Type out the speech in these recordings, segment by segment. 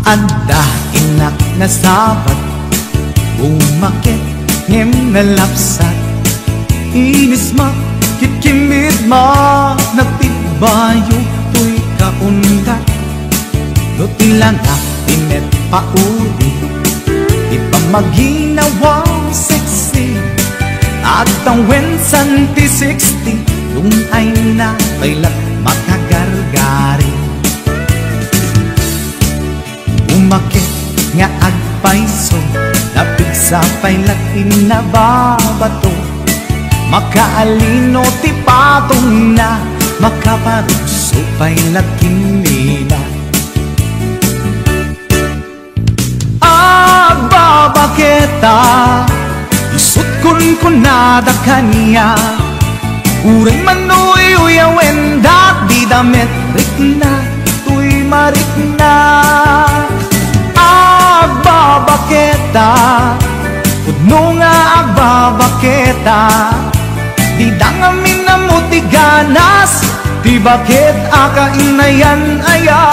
Anda inak na sabat, umakit ngem na lapsat. Inis ma, kitkimit ma, nagtibayo tuy kaundat. Dutilang apinet pauli, ipamaginawaw sexy. At ang wensan ti 60, yung ay na bailat makagargari. Umakit nga agpaiso, napigsa pailat inababato. Makaalino ti patong na, makaparuso pailat kinila. Agbabaketa, isut kun nada kanya. Uray manoy uyawen dat di damit rikna, tuy marikna. Agbabaketa, pudno nga agbabaketa. Di dangamin na mo ti ganas, di bakit akainayan aya.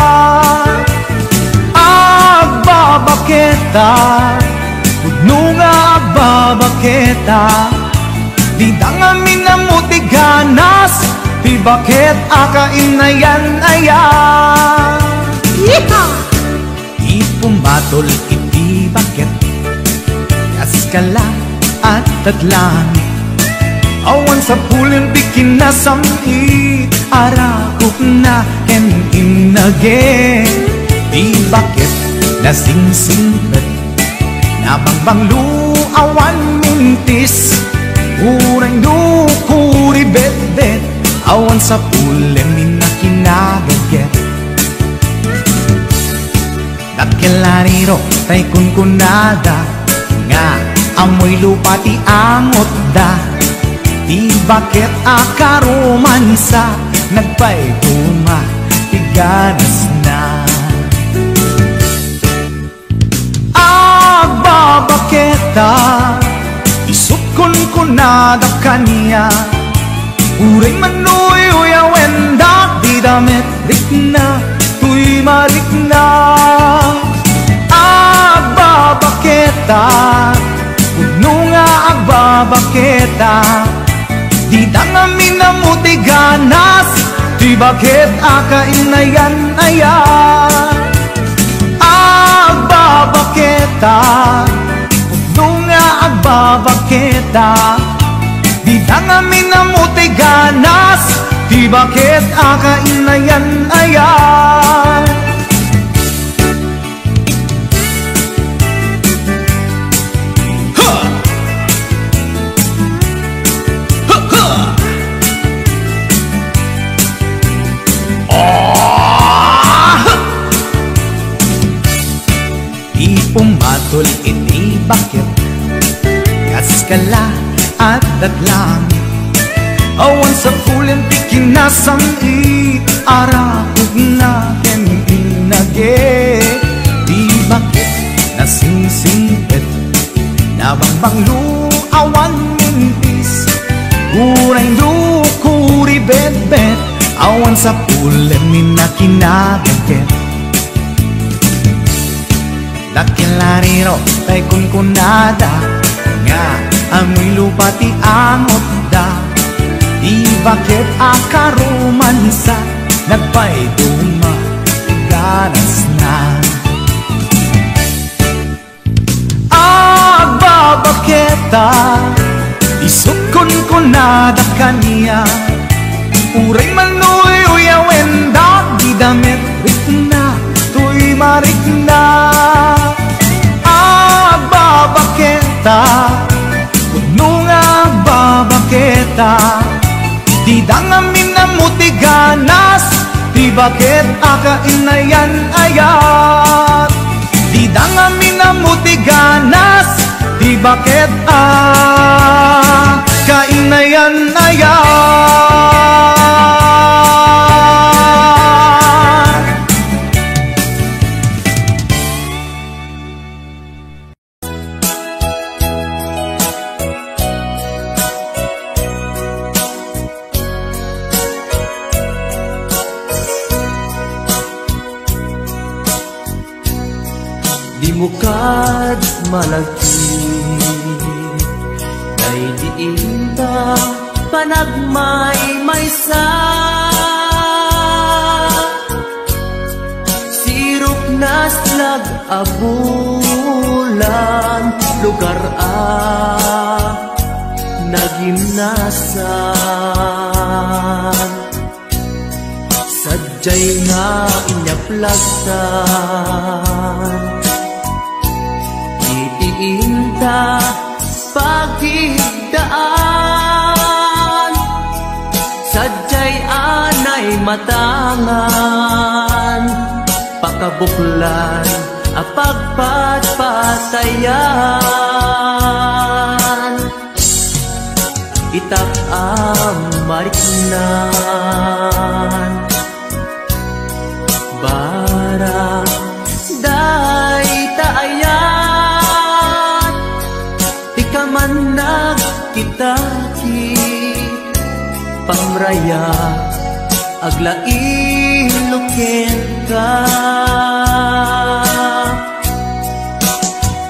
Agbabaketa, pudno nga agbabaketa. Di dangamin na mo ti ganas, di bakit akainayan aya. Yeehaw! Ipumatol iti bakit, kaskala at tadlangit. Awan sa pulin di kinasamit, arakok na ken inage. Di bakit nasingsingpet, nabangbanglu awan mintis. Urang dukuri bet-bet, awan sa pulin minakinagaget. Dakelariro tay kunkunada, nga amoy lupa ti angot da. Di bakit akaromansa, nagpaituma, tiganas na. Agbabaketa, isut kunkunada kanya. Uray manoy uyawen da, di damit rikna, tuy marikna. Agbabaketa, pudno nga agbabaketa. Di dangamin na mo ti ganas, di bakit akainayan aya. Agbabaketa, pudno nga agbabaketa. Di dangamin na mo ti ganas, di bakit akainayan aya. Pumatol iti bakit, kaskala at dadlangit. Awan sa pulin ti kinasamit, arakog na ken inage. Di bakit nasingsingpet, nabangbanglu awan mintis. Uray dukuri bet-bet, awan sa pulin minakinagaget. Dakelariro tay kunkunada, nga amoy lupa ti angot da. Di bakit akaromansa, nagpaiduma, ganas na. Agbabaketa, isut kunkunada kanya. Uray manoy uyawen da, di damit rikna, tuy marikna. Agbabaketa, pudno nga agbabaketa. Di dangamin na mo ti ganas, di bakit akainayan ayat. Di dangamin na mo ti ganas, di bakit akainayan ayat. mukad malagti kay diinta panagmay maysa sirok naslag abulan lugar nagimnasan sadyay nga inyaplagtan itiinta pagigdaan sadyay anay matangan pakabuklan apagpatpatayan itak ang mariknan barang day taayan di ka man nagkitaki pamraya aglain ka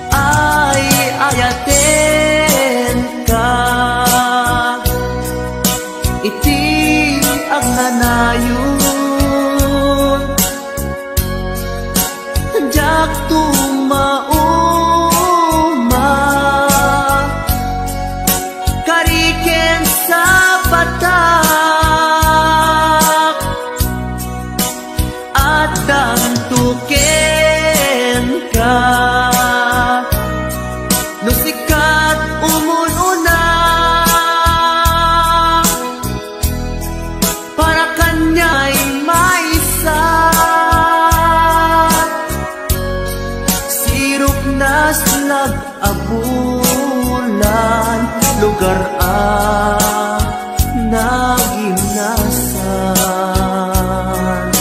ay ayaten ka iti ang nanayon jak tumauma kariken sa patak at dantuken ka no sikat umununa para kanya'y maisa sirok naslag abulan lugar nagimnasan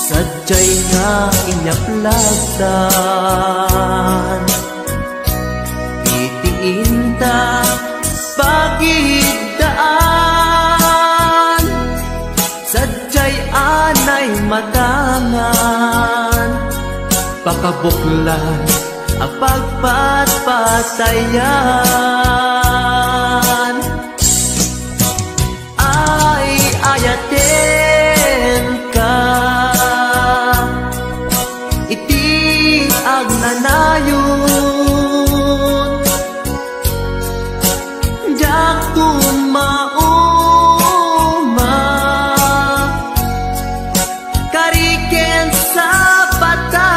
sadyay nga inyaplagtan itiinta pagigdaan sadyay anay matangan pakabuklan apagpatpatayan ay ayaten ka iti ang nanayon jak tumauma kariken sa patak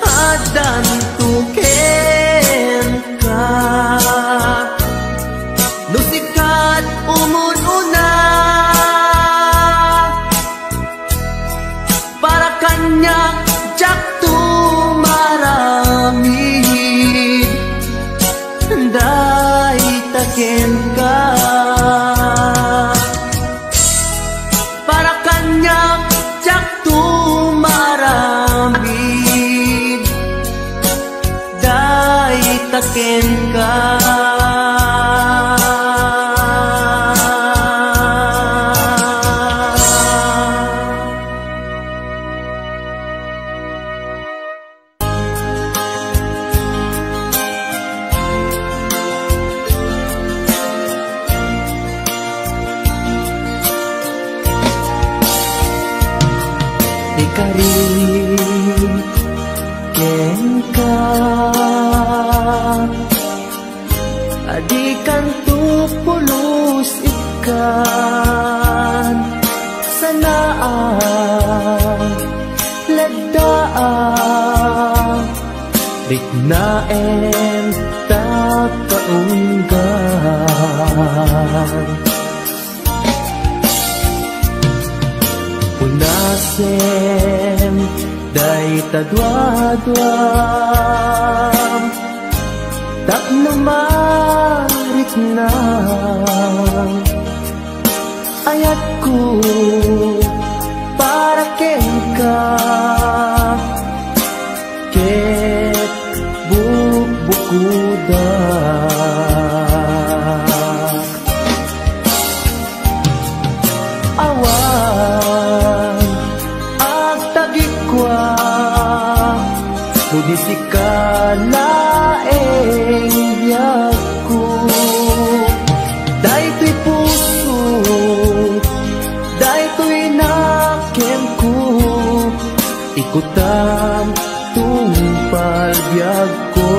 adan tuken ka no sikat umununa para kanya jak tumaramid day taken ka para kanya jak tumaramid day taken ka kariken ka adikan tupulos ikan sanaan ladaan bignaen takaunggan unasem day tadwadwam tapno marit na ayat ko para ken ka ket bukbukudak awan di sikalaeng biyag ko. Daytoy puso, daytoy nakem ko, ikutan tungpal biyag ko.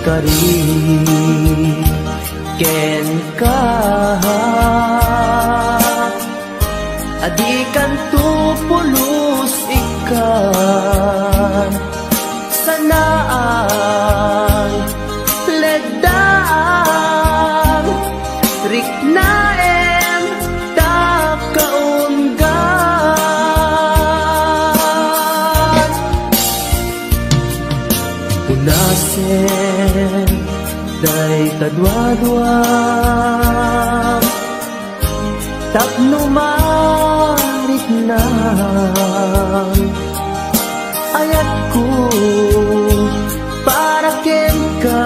Kari ken ka adikan tu pulus ikan sanaan ledaan riknaem tak kaunggan unasen day kadwa-dwa tapno marit na ayat ko para ken ka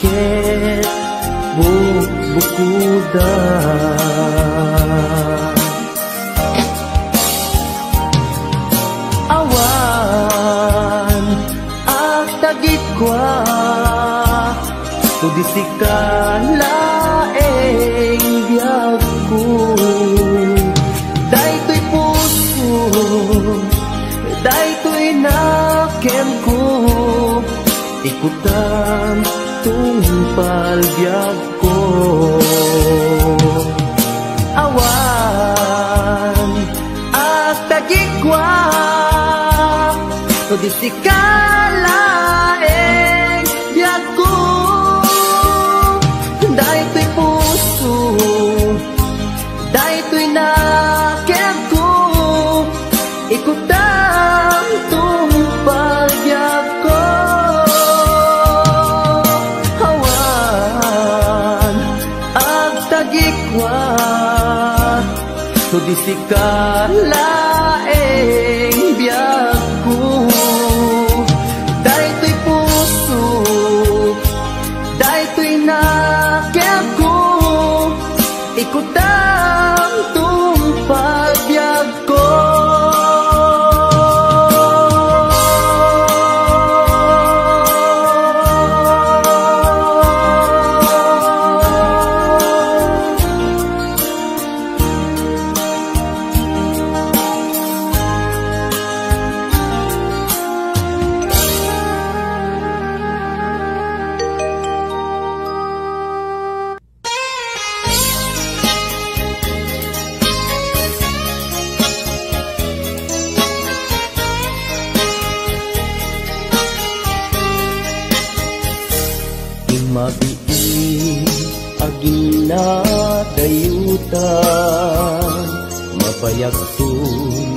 ket bukuda awan ak tagit kwa di sikalaeng biyag ko. Daytoy puso, daytoy nakem ko, ikutan tungpal biyag ko. Awan at tagikwa di sikalaeng biyag ko. Daytoy puso, daytoy nakem ko, ikutan tungpal biyag ko. Hawan ag tagikwa di sikalaeng biyag ko. Daytoy puso, daytoy nakem ko, ikutan tungpal biyag ko. Dayutan mapayagtun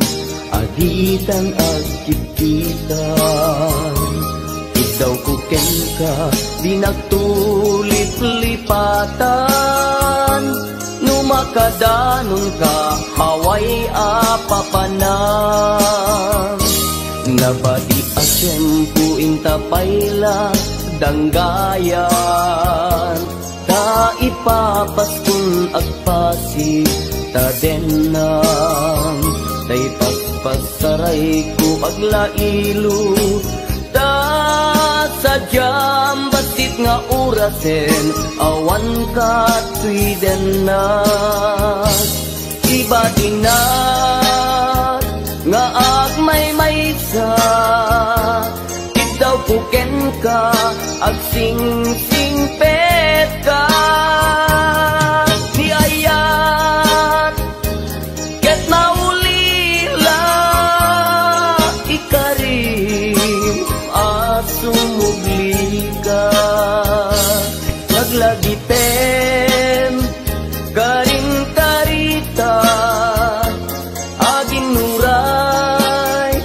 aditan agkipitan ikaw kuken ka di nagtulip-lipatan numakadanon ka haway apapanan nabadi asyempu intapayla danggayan ta ipapaskun agpasi ta denang tay paspasaray ko aglailo ta sadyam basit nga orasen awan ka tuy denang iba dinat nga agmay-maysa daw kuken ka agsing-singpet ka ni ayat ket maulila ikarim asumugli ka naglagitem karim karita aging nuray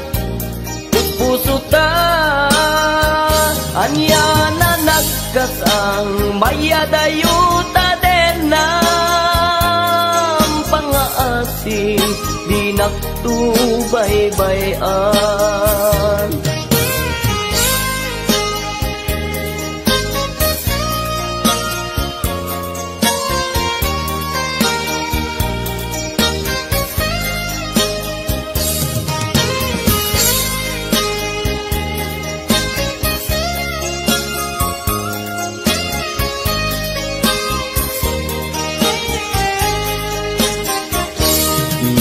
asin, di nagtubaybayan.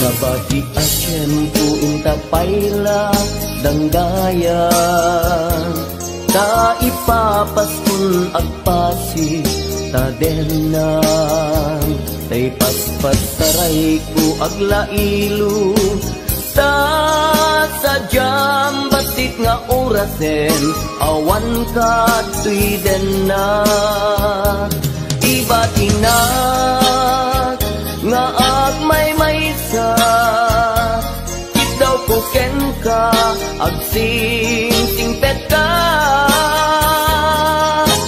Nabati at tiyempo intapayla danggayan, ta ipapaskun agpasi ta denan, tay paspas taray ko aglailo, ta sadyam basit nga orasen, awan ka tuy denan, ibatinag nga agmay maysa, ikaw ko ken ka, agsing-singpet ka,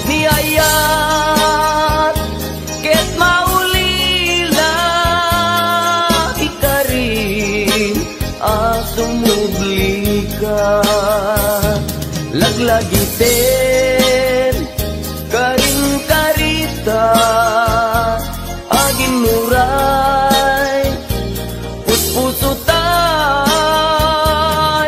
niyayat, ket maulila, ikarin, asumubli ka, laglagiten, karin karita, agin muray, puspusutan,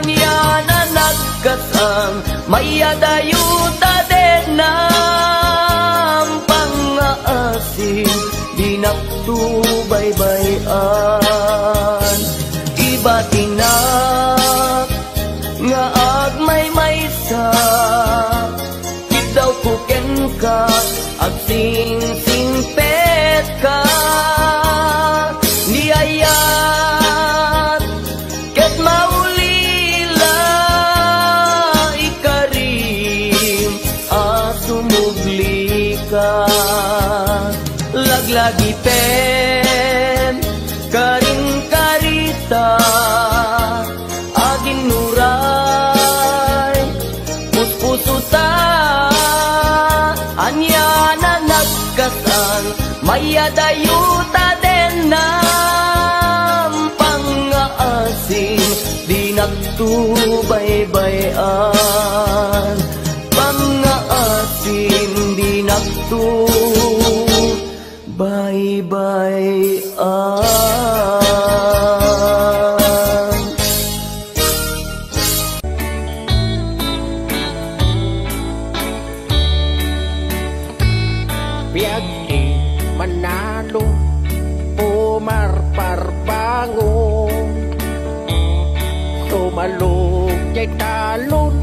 yan ang nagkasang, mayadayuta din ng pangaasin, di nagtubaybayan, ibatinak, nga agmay maysa, ikaw kuken ka, agsing-singpet ka, niyayat, ket maulila, ikarim, asumubli ka, laglagiten, karin karita, agin nuray, puspusutan, anya na nagkasal, mayadayuta din ng pangaasin, di nagtubaybayan, pangaasin, di nagtubaybayan. Biyagdi manalo, pumarparbango, tumalog jay talon,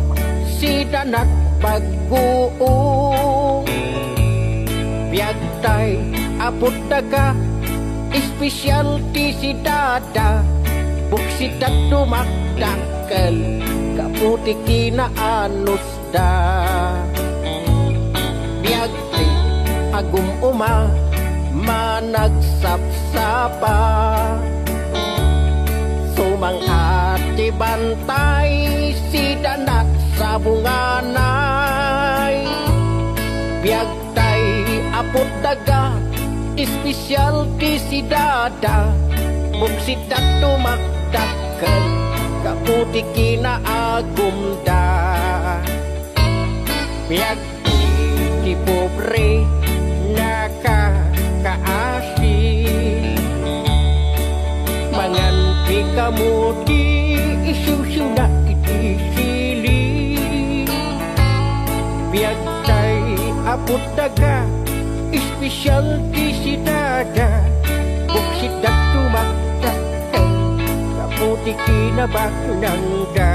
si danat pagbuong. Biyagtay apot daga, espesyal ti si dada, buksitat tumakdakkel, kaputi kinaanos da. Biyagdi agum uma, managsapsapa, sumangati bantay, si danat sa bunganay. Biyagtay apot daga, espesyal ti si dada, buksitat tumakdakkel, kaputi kinaagum da. Biyagdi ti pobre, nakakaasi, manganti kamu di isu-isu na itisili. Biyagtay apot daga, espesyal di si dada, buksidat tumakdakkel, kaputi kinabaknangda.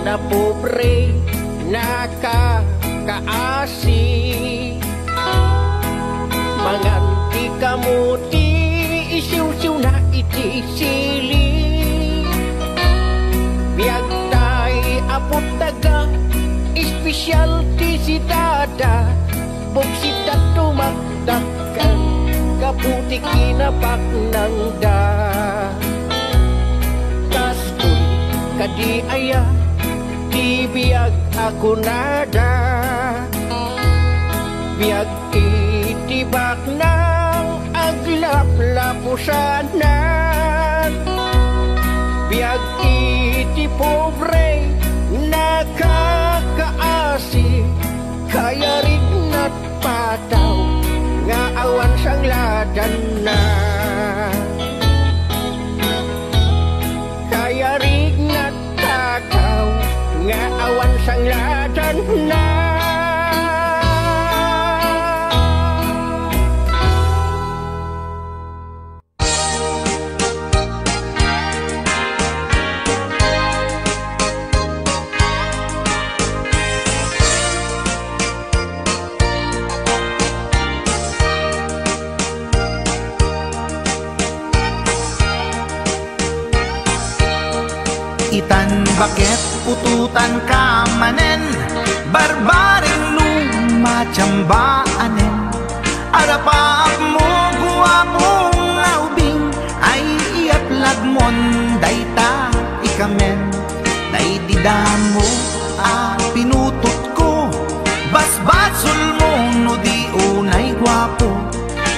Na pobre, nakakaasi, manganti kamu ti isiw-siw na ti sili biag tay apot daga espesyal ti si dada buksita tumakdakan kaputi kinapak nang da kastoy kadi aya di biag ako nada biag itibak ng aglap-lapusanan biag iti pobre nakakaasi kaya rin na't pataw nga awan sang ladan na kaya rin na't pataw nga awan sang ladan na Itan bakit pututan ka manen barbaring lumachambaanen arapaap mo guwapong aubing ay iaplag mon dayta ikamen day didamo pinutot ko basbasol mo no di unay guwapo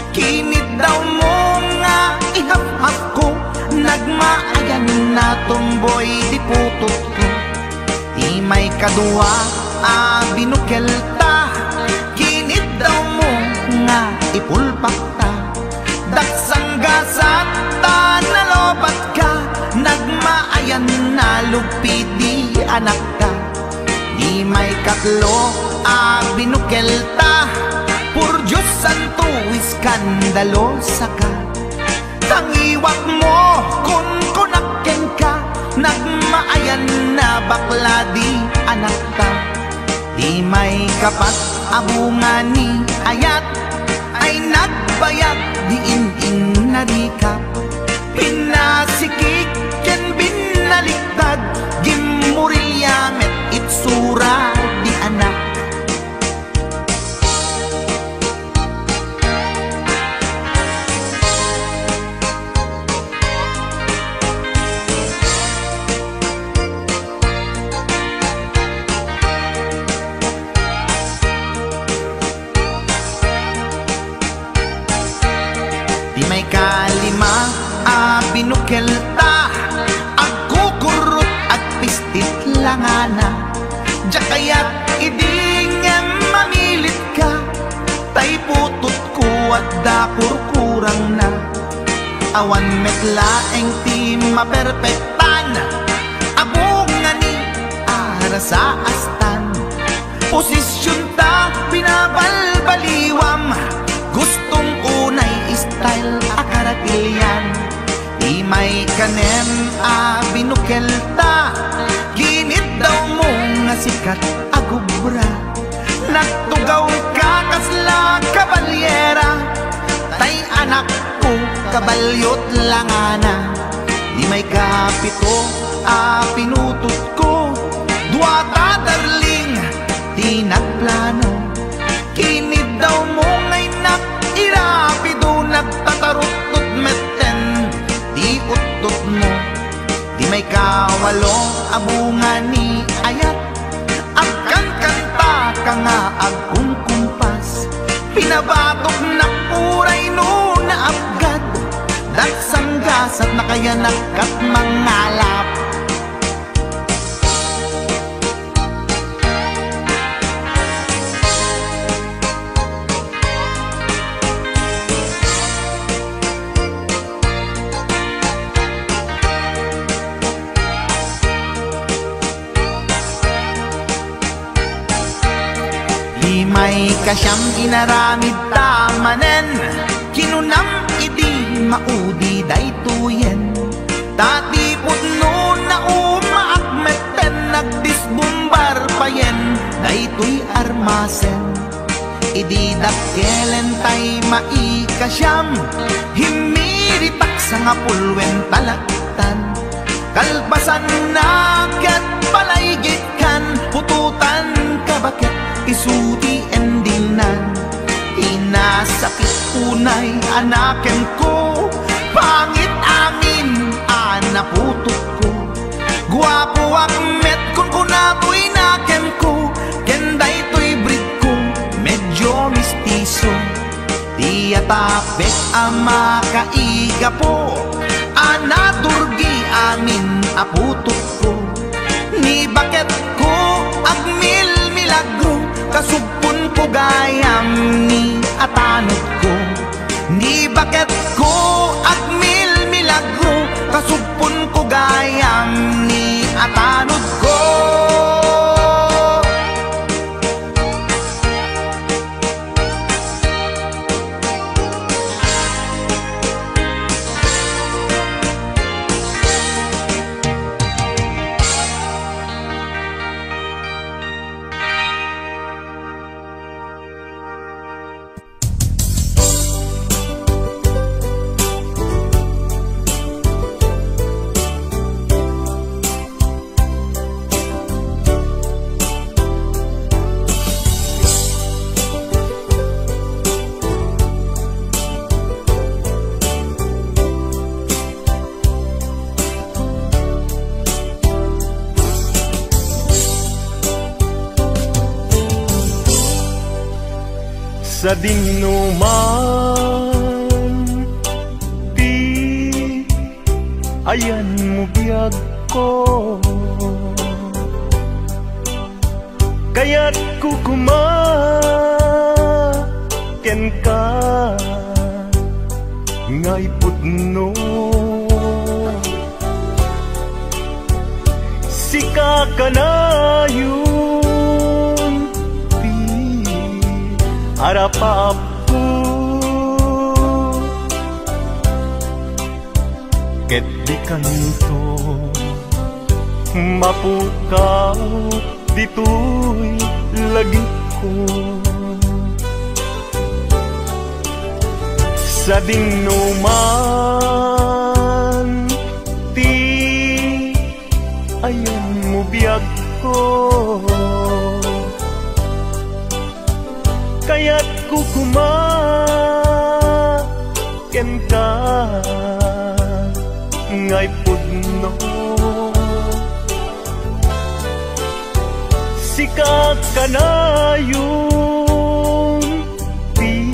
kinit daw mo nga ihap-hap ko nagmaayan na tomboy di putot ko di may kadua binukelta kinit daw mo nga ipulpak ta daksang gasat ta nalobat ka nagmaayan na lupit di anak ka di may katlo binukelta pur Diyos santo iskandalosa ka tangiwak mo kun kunakken ka nagmaayan na bakla di anak ta di may kapat abungani ayat ay nagbayag di in-narikap pinasikik ken binaliktad gimurilyamet itsura di anak kalima binukelta agkukurot at pistit langana jakayat idingem mamilit ka tay putot ko at dakurkurang na awan metlaeng ti maperpektan abungani ara sa astan posisyon ta binabalbaliwam gustong unay style akaratilyan di may kanem binukelta ginit daw mo nga sikat agubra nagtugaw ka kasla kabalyera tay anak ko kabalyot langana di may kapito pinutot ko duwata darling di nagplano kinid daw mo ngay irapido nagtatarot-tot meten di utot mo di may kawalo abungani ayat agkan kanta ka nga agkumkumpas pinabatok na puray no na abgad daksang gasat na kaya nagkat mangalap may kasyang inaramid tamanen kinunam idi maudi daytoyen tati putno na umaakmeten nagdisbumbar payen daytoy armasen idi dakkelen tay maikasyam himiritak sang nga pulwen talaktan. Kalbasan na ket palaygit kan, pututan ka bakit isuti endingnan. Inasakit unay anaken ko, pangit amin anaputot ko. Guwapo ang met kung kunato'y naken ko, kenday to'y breed ko medyo mistiso. Di atapek ama kaiga po, anadurgi amin aputot ko. Ni bakit ko agmil milagro, kasupon ko gayam ni atanod ko. Ni bakit ko agmil milagro, kasupon ko gayam ni atanod ko. Sa dinuman di ayan mo biyag ko, kaya't kukumaken ka ngay putno. Sika ka na yun harapap ko, ket di kanto mapukaw dito'y lagi ko. Sa dinuman ti ayan mo biyag ko, kaya't kukumaken ka ngay pudno. Sika ka na yung di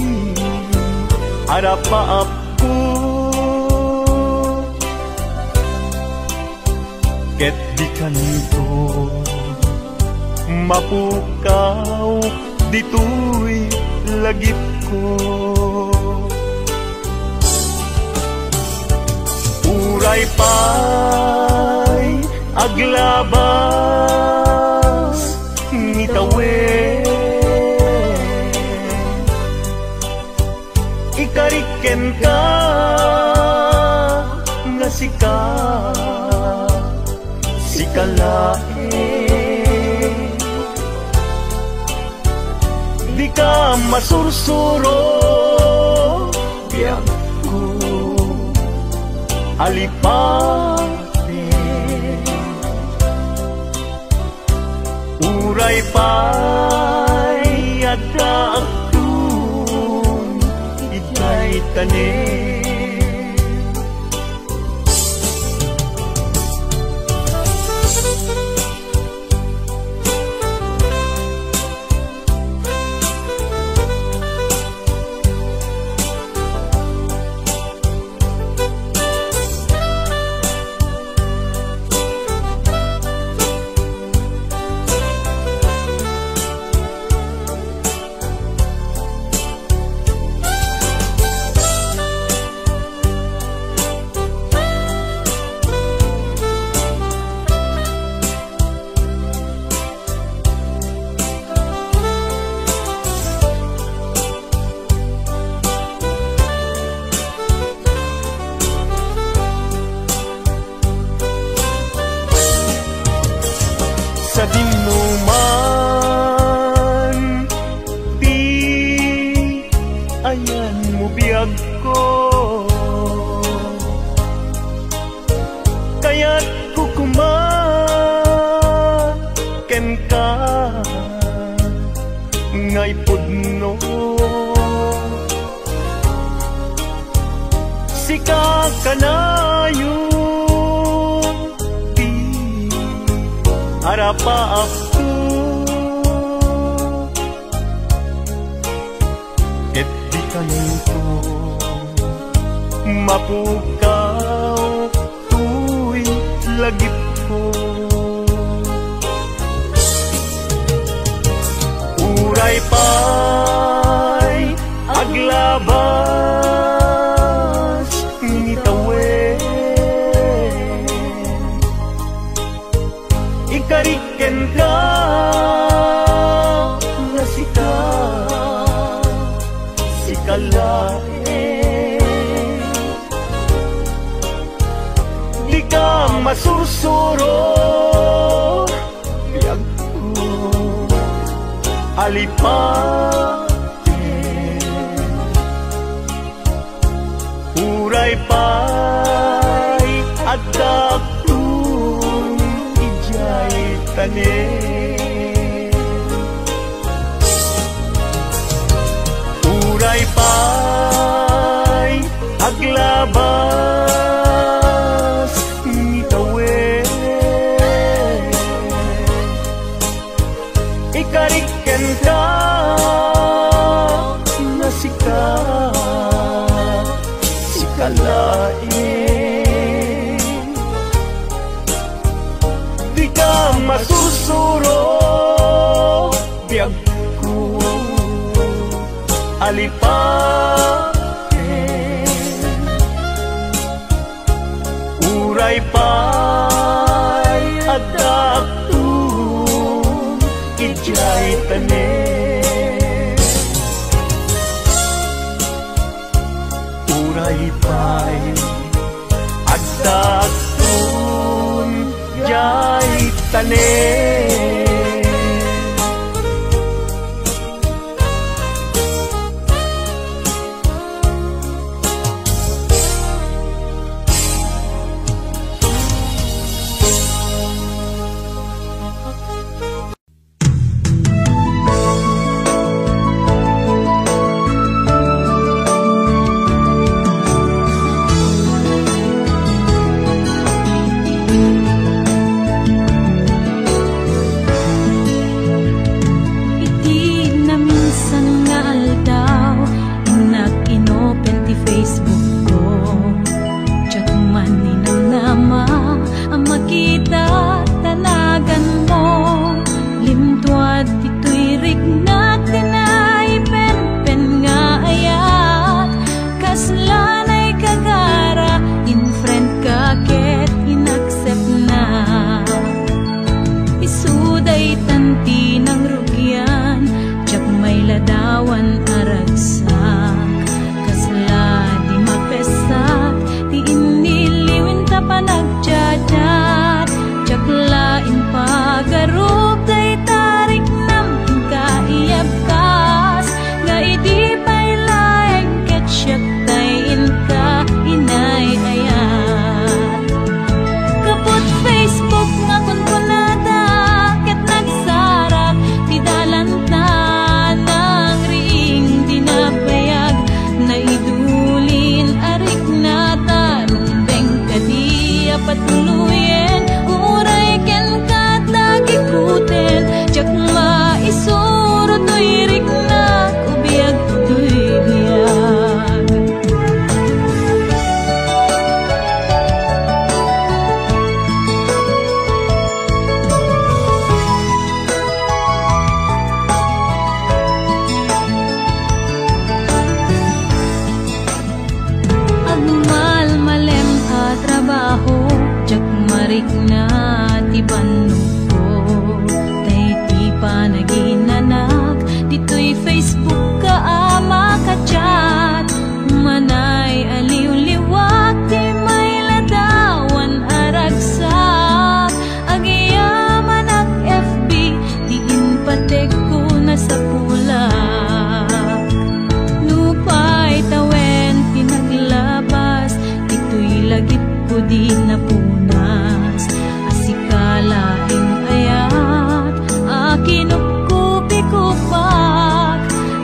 harapaap ko, ket di kanto mapukaw dito'y lagip ko. Uray pa'y aglabas ni tawe, ikariken ka nga sikalae. Di ka masursuro biyak ko alipate, uray pa'y adda akun itay tanin. kanayong di arapaap ko et di kanito mapukaw tuy lagip ko uray pa'y aglabas ngitawen ikariken ka nga sikalae di ka masursuro biyag ko alipate uray pa'y agdaptun ijay tanen uray pa'y aglabas ngitawen ikariken ka na sikalain di ka masusuro biyag ko alipaten uray pa'y adaptun ijay tanen uray pa'y adaptun ijay tanen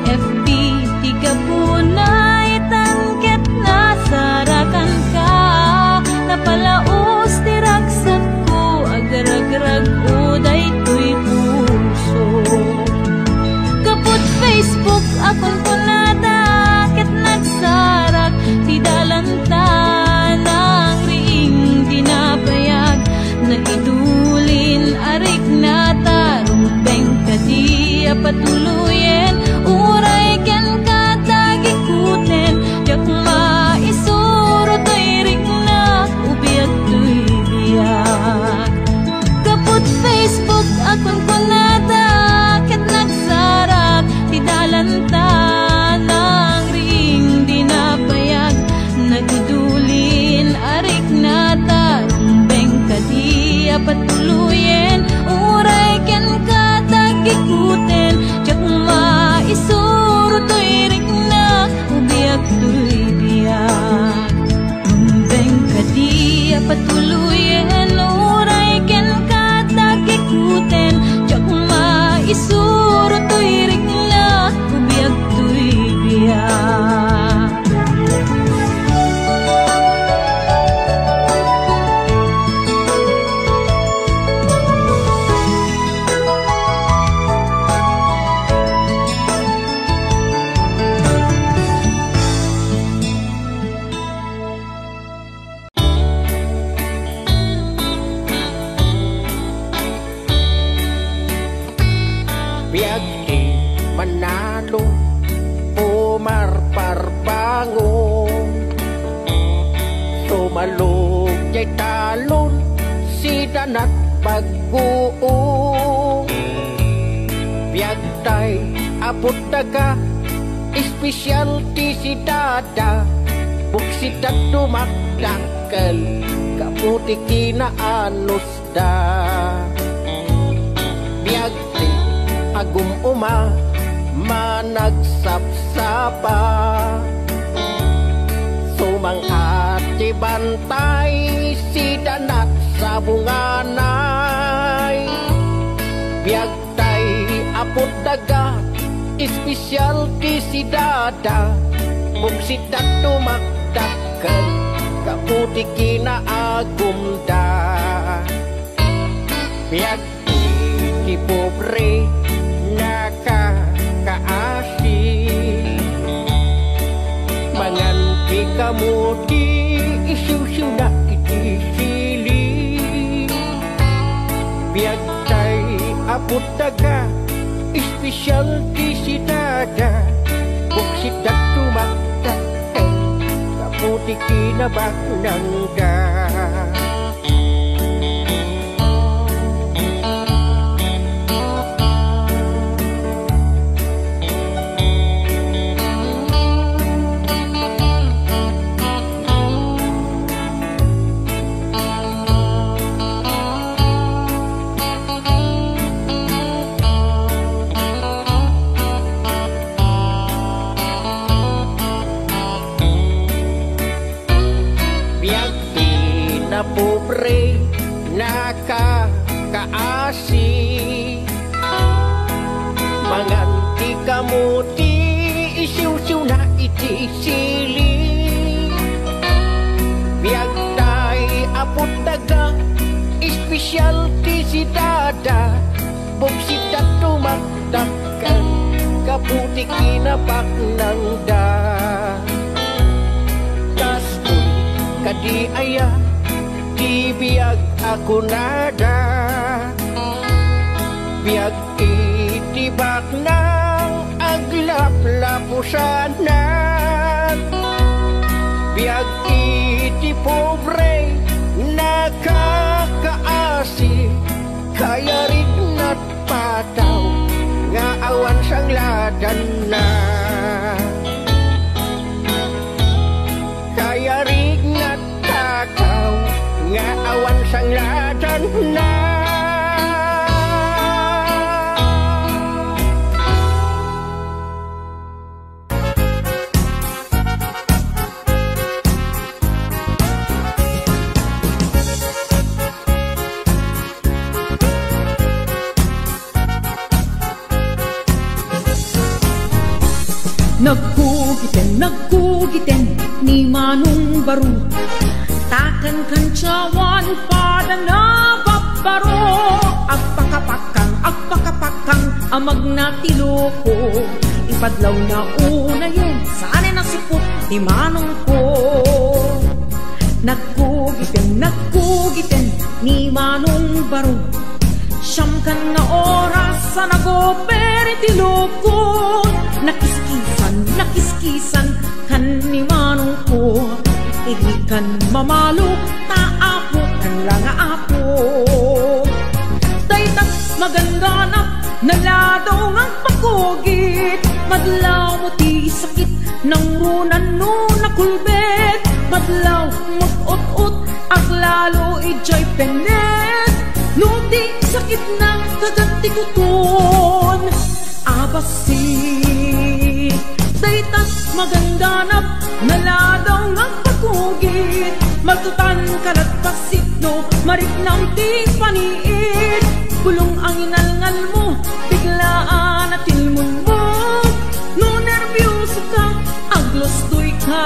FB tiga punay tangket na sarakan patuluyen uray ken katagikuten jak maisuro to'y rigna ubiyak to'y biyak umbeng kadi patuluyen uray ken katagikuten jak maisuro to'y rigna ubiyak to'y biyak. Sumalog jay talon si danat pag-uong biyagtay abot daga espesyal ti si dada buksidat dumakdakkel kaputi kinaanos da biyagti agum uma managsapsapa sumangati bantay si danat sa bunganay biyagtay apot daga espesyal ti si dada bugsidat tumakdakkel kaputi kinaagumda biyagti ti pobre nakakaasi manganti kamu di isu-isu na itisili biyagtay apot daga espesyal di si dada buksidat tumakdakkel kaputi kinabaknangga na pobre nakakaasi manganti kamu di isiw-siw na itisili biyagtay apot daga espesyal ti si dada bugsidat tumakdakkel kaputi kinabaknangda kastoy kadi aya di biyag ako nada biyag itibak ng aglap-lapusanan biyag iti pobre nakakaasi kaya rin na't pataw nga awan sang ladan na kaya rin na't takaw nga awan sang ladan na Nagkugiten ni Manong Baro takan kancawan pada na babaro agpakapakang amag na tiloko ipadlaw na una yen saan na sipot ni Manong ko nagkugiten ni Manong Baro siyam kan na oras sa nagoper tiloko nakiskisan kan ni Manong ko igikan mamalo taapo kan lang apo daytag maganda na naladaw ng pagkugit madlaw mo ti sakit ng runan no nakulbet madlaw mot-ot-ot aglalo ijay penet no di sakit ng kagati ko ton. Abasi daytas maganganap naladaw ng pagkugit, magtutan kalat pasit no marik ng ti paniit. Bulong ang inalngal mo biglaan at tilmon mo, no nervyoso ka aglostoy ka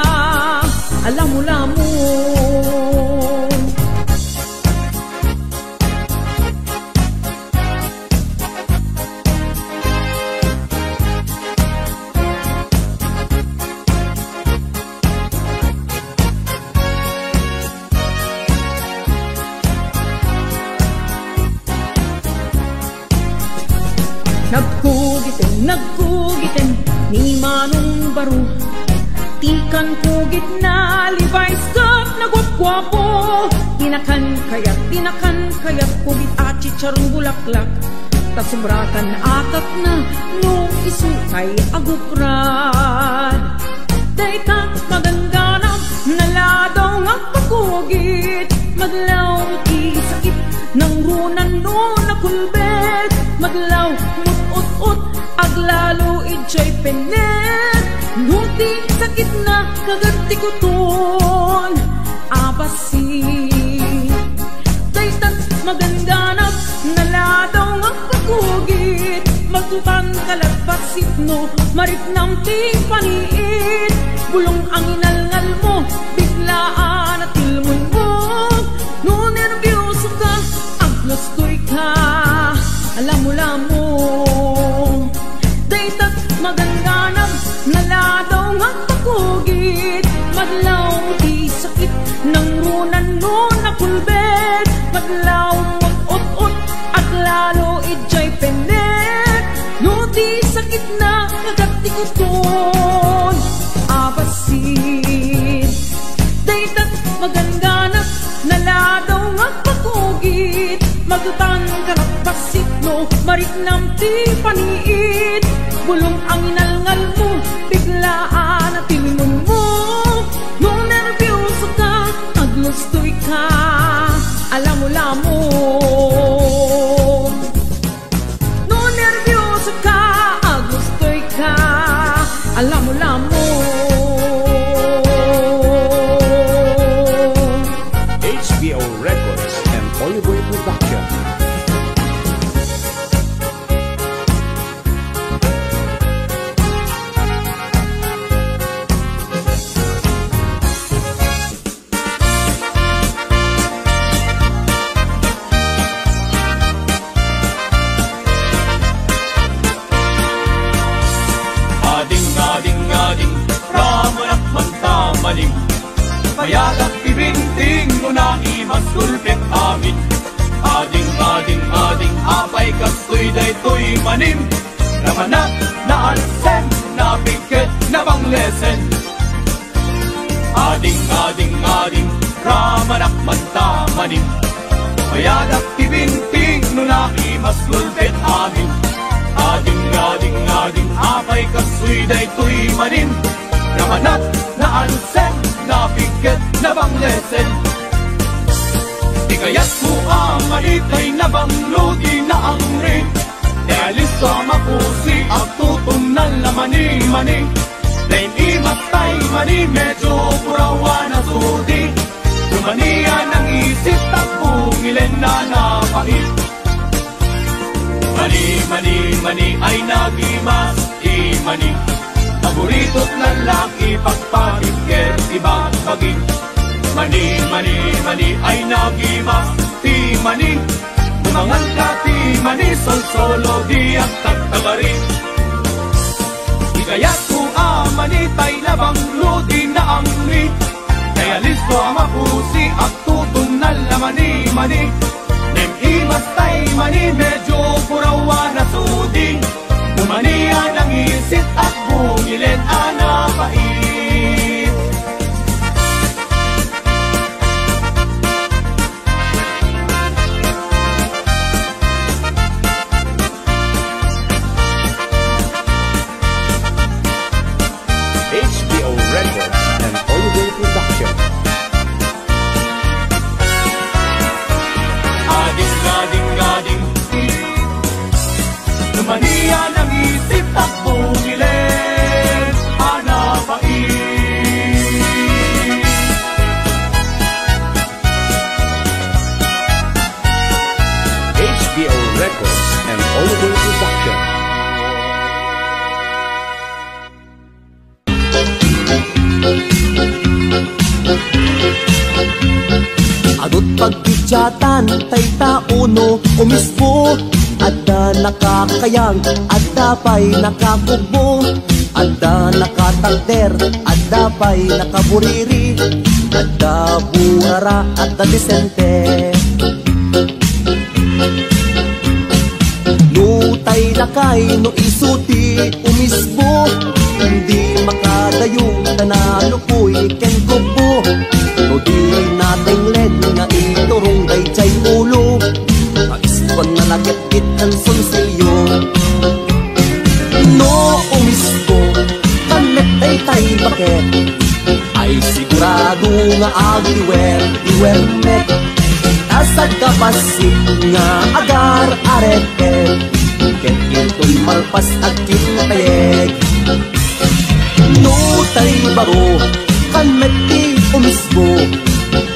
alam mo lamon. Nagkugitin ni Manong Baro, tikan kugit na Levi's cup na gwap-gwapo. Tinakan kayat kugit at chicharong bulaklak, tasumrakan atat na nung isukay aguprad. Dayta maganganap naladaw nga pagkugit, maglaw ti sakit ng runan no nakulbet, maglaw mut-ut-ut aglalo ijay penet, nuti sakit na kagati ko ton. Abasi daytan maganganap naladaw nga pagkugit, magtutan kalagpasit no marit ng ting paniit. Bulong ang inalngal mo biglaan at tilmon mo, no nervyoso ka aglostoy ka alam mo lamon. Daytat maganganap naladaw nga pagkugit, madlaw di sakit ng runan no nakulbet, madlaw mag-ut-ut at lalo ijay penet, no di sakit na kagati ko ton. Abasin daytat maganganap naladaw nga pagkugit, magtutan kalagpasit no marik ng ti paniit. Bulong ang inalngal mo biglaan at tilmon mo, no nervyoso ka aglostoy ka alam mo lamon. No nervyoso ka aglostoy ka alam mo lamon. HBO Records and Oliver Production. Mayagap ibinting mo na imaskulpit amin. Ading apay kastoy daytoy manim, namanak na alsen na piket na banglesen. Ading ramanak manta manim, mayagap ibinting mo na imaskulpit amin. Ading apay kastoy daytoy manim, namanak na alsen na piket na banglesen. Di kaya't mo amanitay na banglodi na ang rin, dahil isa mapusi ang tutom na lamani-mani. Dahil imatay mani medyo purawa na sudi, tumaniya ng isip takbungilin na napait. Mani ay nagimas imani, paborito't lalaki pagpapikir ibang paging. Mani ay nagimas ti mani, umangal ka ti mani sol-solo di at tagtagari. Ikayat ko amani tay labang ludi na angri, kaya listo mapusi at tutong na lamani-mani. Nem imas tay mani medyo purawa na sudi, umaniya ng isit at bungilin anapait. HBO Records and Oliver Production. Mania ng isip takbong ilen hanapain. HBO Records and Oliver Production. Agot pagkityatan, tay tauno, umispo. Adda nakakayang, adda pa'y nakakugbo. Adda nakatagder, adda pa'y nakaburiri. Adda burara, adda disente. Nutay lakay, no isuti, umispo. Hindi makadayong, tanalo ko'y kenkugbo. No di nating led, na iturong dayjay ulo. Maispan na lagit ang sonsilyo. No umispo, kanet ay tay bakit. Ay sigurado nga agiwer, iwermet. Asad kapasig nga agar aretet. Ket into'y malpas at kinatayeg. No tay baro, kanet di umispo.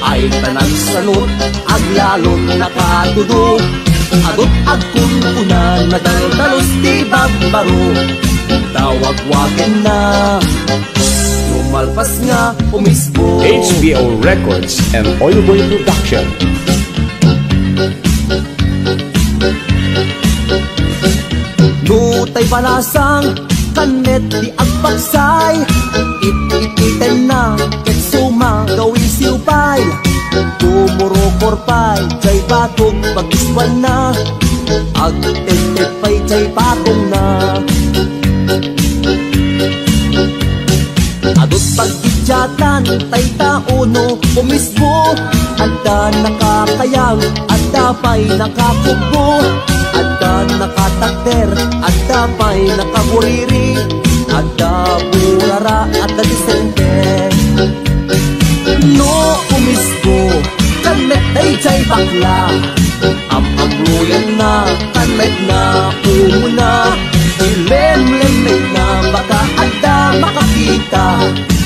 Ay tanan sanot, aglalot nakatudo. Agot agkun unan na daldalos di bagbaro. Tawag-wagin na, lumalpas nga umispo. HBO Records and Oliver Production. Nutay palasang, kanet di agpaksay. It-iten na, ket suma gawin siupay. Tumuro korpay, jay batog pag-iswan na. Ag-tet-tet pa'y jay patong na. Agot pagkityatan, tay tauno, umispo. Adda nakakayang, adda pa'y nakakugbo. Adda nakatagder, adda pa'y nakaburiri. Adda burara, adda disente. No umispo, kanet ay jay bakla. Am-amluyan na, kanet na umuna. Ilem-lem na, baka adda makakita.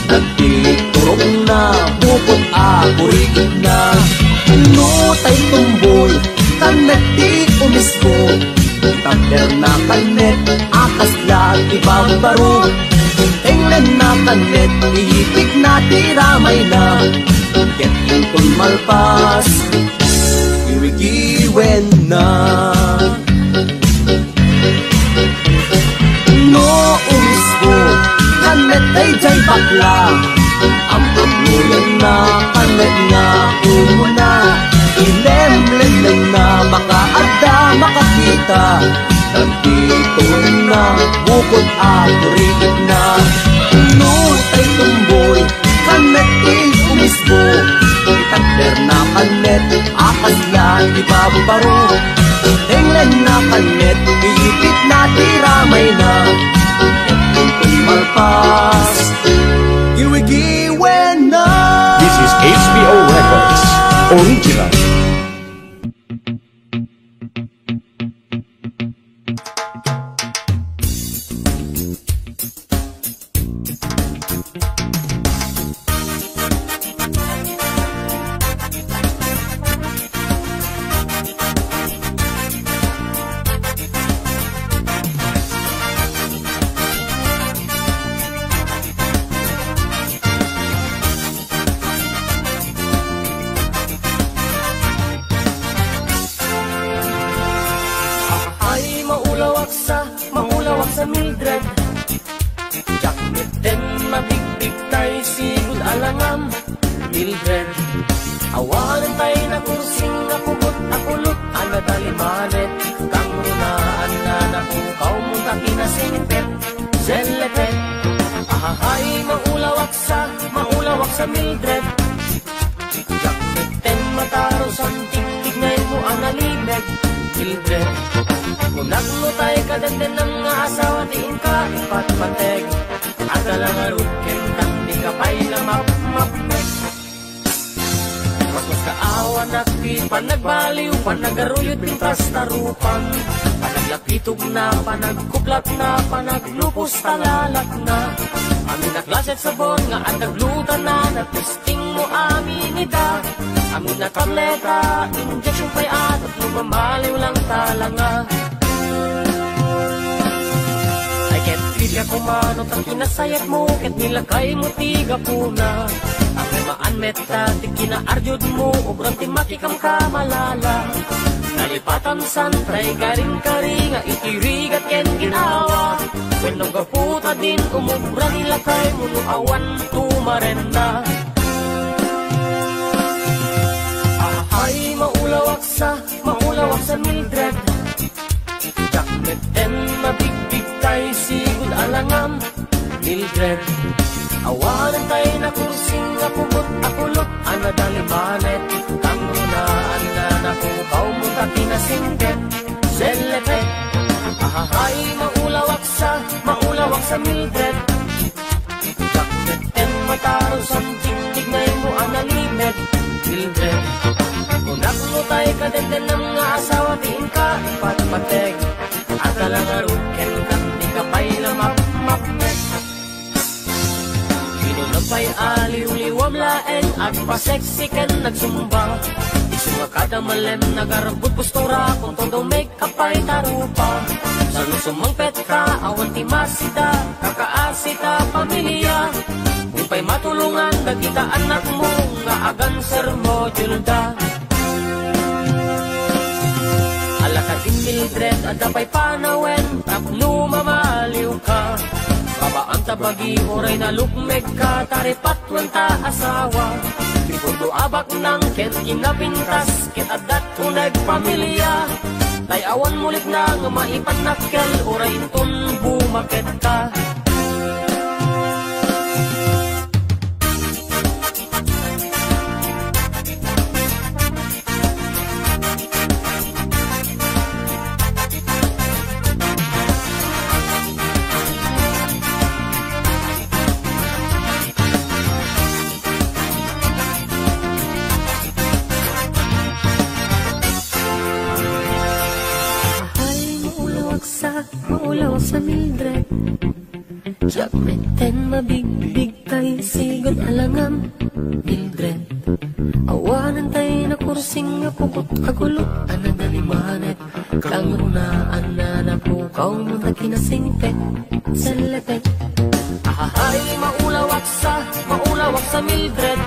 Nagtiturong na, bukod akuriig na. No tay tumboy, kanet di umispo. Tapder na kanet, akas lahat ibang baro. Englen na kanet, iipig na tiramay na. Ket inton malpas, iwigiwen na. No umispo, kanet ay jay bakla. Am-amluyan na, kanet nga umuna. Ilem-lem na, baka adda makakita. Nagtitulong na, bukod akuriig na. No tay tumboy, kanet di umispo. Itagder na kanet, akas lang di babaro. Englen na kanet, iipit na tiramay na. Ket malpas, iwigiwen na. This is HBO Records Original. maulawak sa Mildred. Jacket din mabigbig tayo sigud alangam Mildred. Awanan tayo na kursing nakugot akulot ana dalimanet. Kang runaan na nakukaw mong takinasingpet Zelepet. Ahahay maulawak sa Mildred. Jacket din mataro santik tignay mo analibeg Mildred. Kunak mo tayo kadagdan ng nga asawa diin ka ipatpateg. Ada lang arutkin kang di ka pa'y na map-map. Mas kaawa anak di panagbaliw, panagaruyod pintas tarupan, panaglapitog na, panagkuplat na, panaglupos talalak na. Amin naklaset sabon nga at naglutan na, natisting mo amin ida. Amin na tableta, injection pa'y at lumamaliw lang talanga. Ay ket pilya kumanot ang kinasayat mo, ket nilakay mo tiga puna. Ang maan meta, di kinaarjod mo, obrang timakikam ka malala. Nalipatan san, try karing-karing, nga itirigat ken ginawa. When nagaputa din, umubra nilakay mo, awan tumarenda. Ay, maulawak sa Mildred. Jacket and mabigbig tay, sigud alangam. Mildred, awanan tayo na kursing, apugot, akulot, anadalimanet. Tangunaan na nakukaw mo taki na singket, selepet. Ay, maulawak sa Mildred. Jacket and mataro sa tigtignay mo analimet. Mildred, unak mo tayo kadenden ng mga asawa, tiin ka ipatpateg. At alang aruken ka, di ka pa'y lamap-mapnek. Pinunapay aliw-liwam laeng, at paseksiken nagsumba. Isunga kada malem, nagarabot pustura, kung todo make-up ay tarupa. Sa lusumang pet ka, awan timasita, kakaasita, pamilya. Kung pa'y matulungan, dagita anak mo, nga agan sermo, julda. Alakatin Mildred, adapay panawen, tapno mamaliw ka. Babaan tabagi, oray na lukmeg ka, taripatwan ta asawa. Pipundo abak ng ket kinapintas, ket adat uneg pamilya. Tay awan mulit na nga maipanakkel, oray inton bumaket ka. Maulawak sa Mildred. Jackmeten mabigbig tay, sigod alangam. Mildred, awanan tay na kursing, apukot agulot, anadalimanet. Kang runaan na napukaw mo na kinasingpet, selepet. Ahahay, maulawak sa Mildred.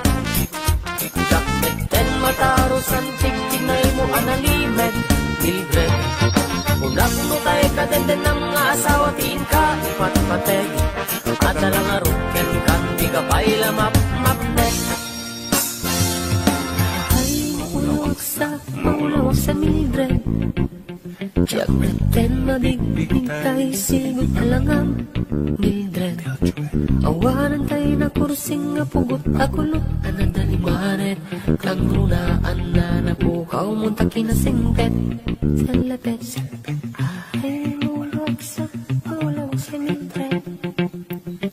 Jackmeten mataro san tigtignay mo analimet. Mildred, unak mo tayo kadenden ng mga asawa, tiin ka ipatpateg. At alang aruken kan, di ka pa'y lamap-mapnek. Ay, maulawak sa Mildred. Jackmeten mabigbig tay, sigod alangam. Mildred, awanan tayo na kursing, apugot, akulot, anadalimanet. Kang runaan na napukaw mo taki na singpet, selepet. Ay, maulawak sa Mildred.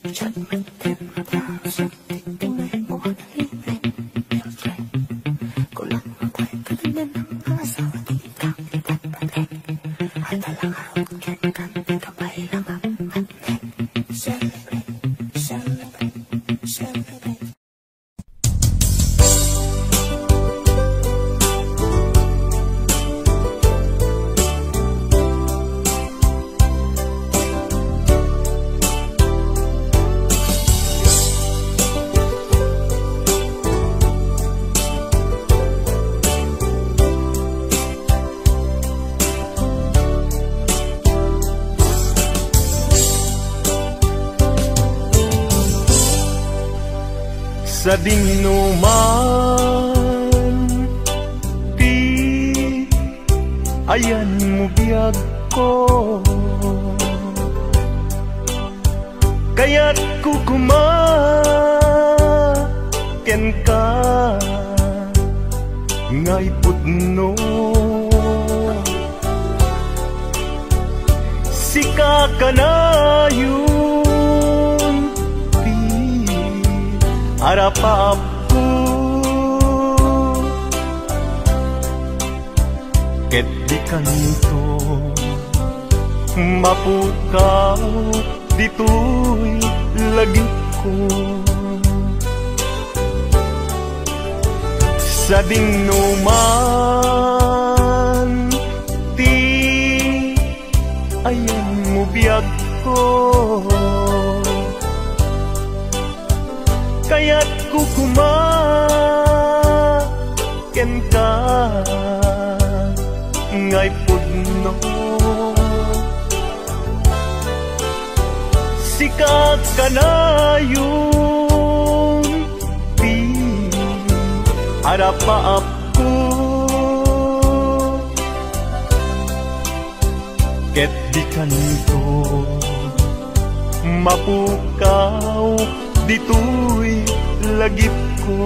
Jackmeten mataro sa tigtignay mo analimet. Mildred, kulang mo tayo kadenden ng mga asawa, tiin ka ipatpateg. At alang aruken kan, di ka pa'y lamap-mapnek. Celebrate, celebrate, celebrate. Sa dinuman, di ayan mo biyag ko, kaya't kukumaken ka, ngay putno. Sika ka na yun, harap ko ket di kanto mapukaw dito'y lagi ko sa dingnuman ti ayan mo biyag ko kaya't kukumaken ka ngay pudno sikat ka na yung di harapaap ko ket di kanto mapukaw dito'y lagip ko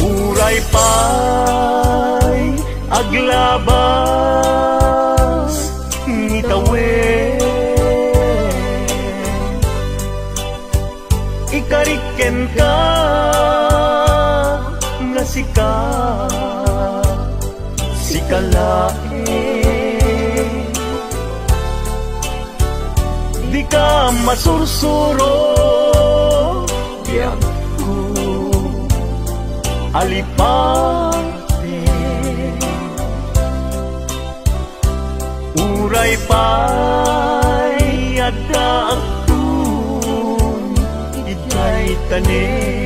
uray pa'y aglabas ngitawen ikariken ka nga sikalae di ka masursuro biyak ko alipate uray pa'y ada akong itay tanin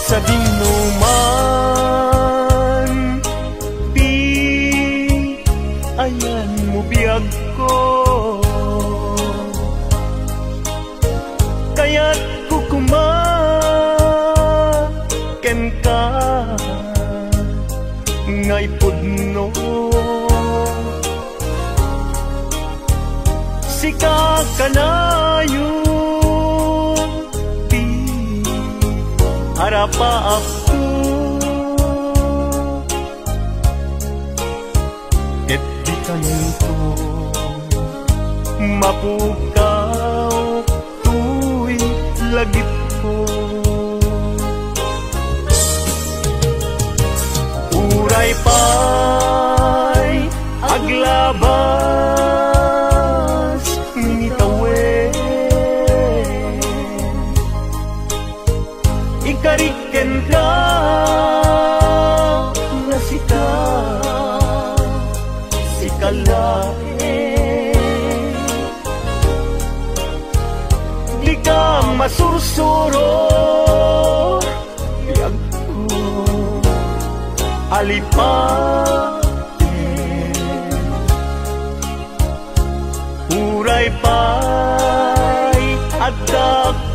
sa dingnuman di ayan mo biyag ko kaya't kukumaken ka ngay pudno sika ka na yung harapaap ko ket di kanto mapukaw tuy lagip ko uray pa'y aglabas ngitawen ikariken ka nga sikalae di ka masursuro biyag ko alipate uray pa'y adak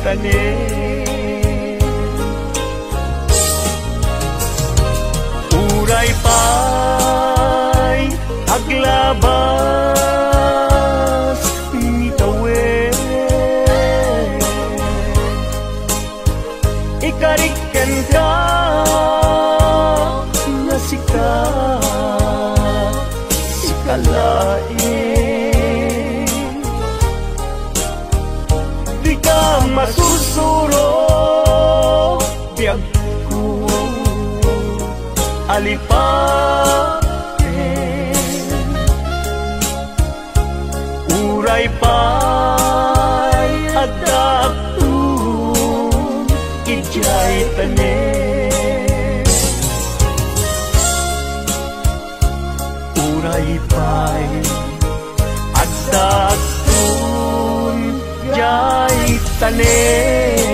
tanin uray pa'y aglabas ngitawen ikariken ka nga sikalae di ka masursuro biyag ko alipate uray pa'y adak ijay tanin uray pa'y dagkun jay tanen.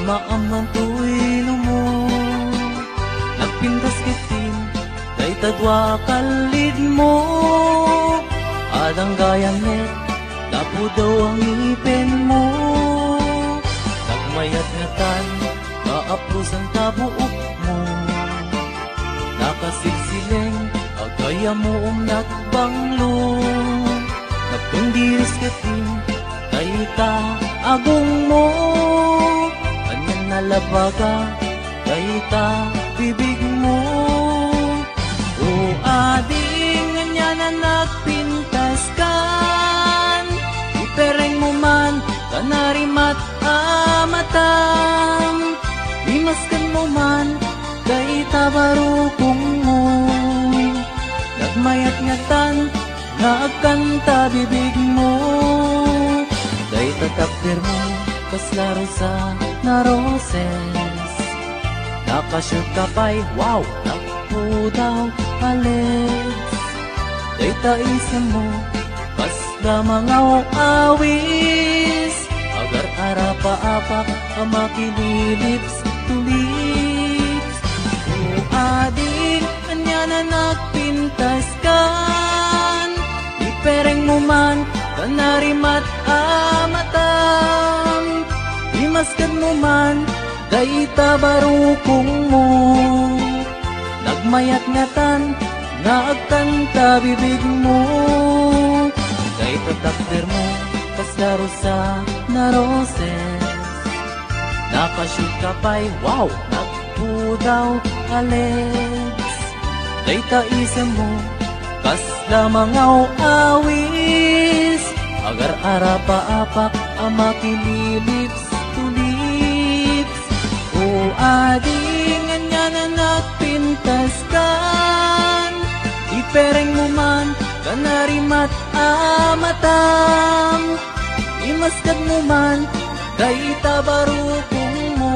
Maamang tuwino mo nagpintas kitin day tadwa kalid mo adang gayamet dapo daw ang ipin mo nagmayat nga tan kaapos ang tabuok mo nakasilsileng agaya mo nagbanglo nagpindiris kitin day ta agong mo nalabaga kayta bibig mo o ading nga na nagpintas kan ipereng mo man kanarimat amatam imaskan mo man kayta barukong mo nagmayat nga tan nagkanta bibig mo kayta takdir mo kaslaro sa na roses nakashoot ka pa'y wow naku daw alis dayta isa mo basta mga awis agar arapa-apak ang makililips to lips o ading anya na nagpintas kan ipereng mo man kanarimat amatam imaskan mo man dayta barukong mo nagmayat nga tan nagkanta bibig mo dayta takdir mo kaslaro sa na roses nakashoot ka pa'y wow nagpudaw alex dayta isa mo kasla mga awis agar arapa-apak ang makililips o ading nga na nagpintas kan ipereng mo man kanarimat amatam imaskad mo man dayta barukong mo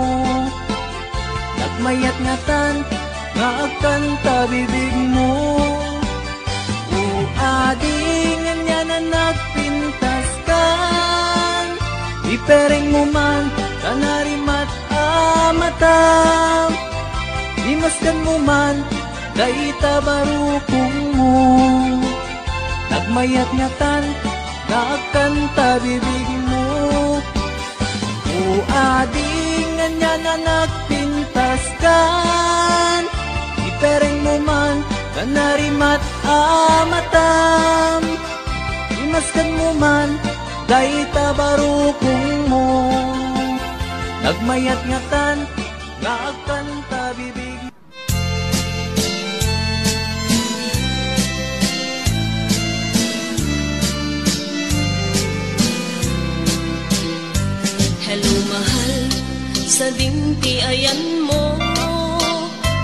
nagmayat nga tan nagkanta bibig mo o ading nga na nagpintas kan ipereng mo man kanarimat amatam imaskan mo man dayta barukong mo nagmayat nga tan nagkanta bibig mo o ading nga na nagpintas kan ipereng mo man kanarimat amatam imaskan mo man dayta barukong mo nagmayat nga tan nagkanta bibig. Hello mahal, sa dimpi ayan mo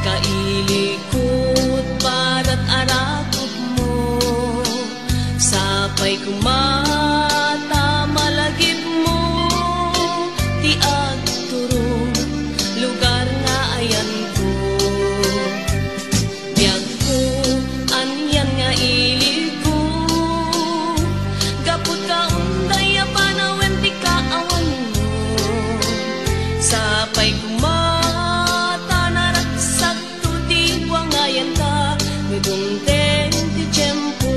kailikot para't arakot mo sapay kumata malagip mo tiag turong lugar nga ayan ko biyag ko anyan nga ilig ko gapot ka unday panawen ti kaawan mo sapay kumata naraksak to di wangayan ka nudong ten ti tiyempo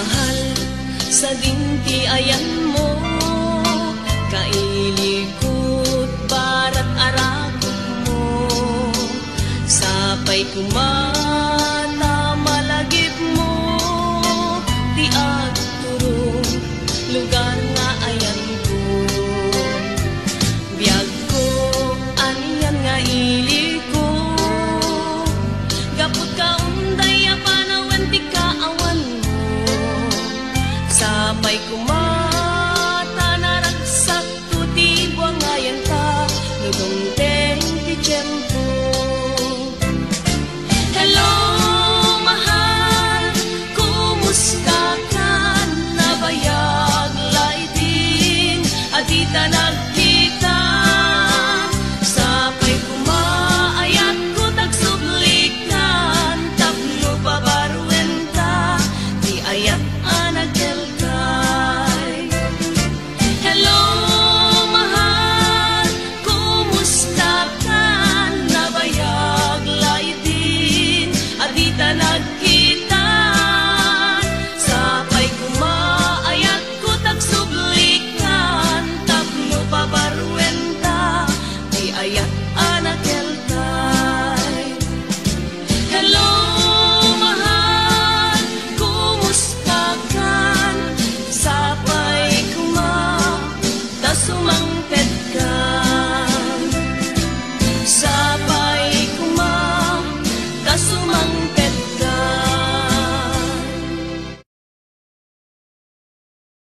Mahal sa dinti ayan mo, kailikot barat arakot mo, sapay kuma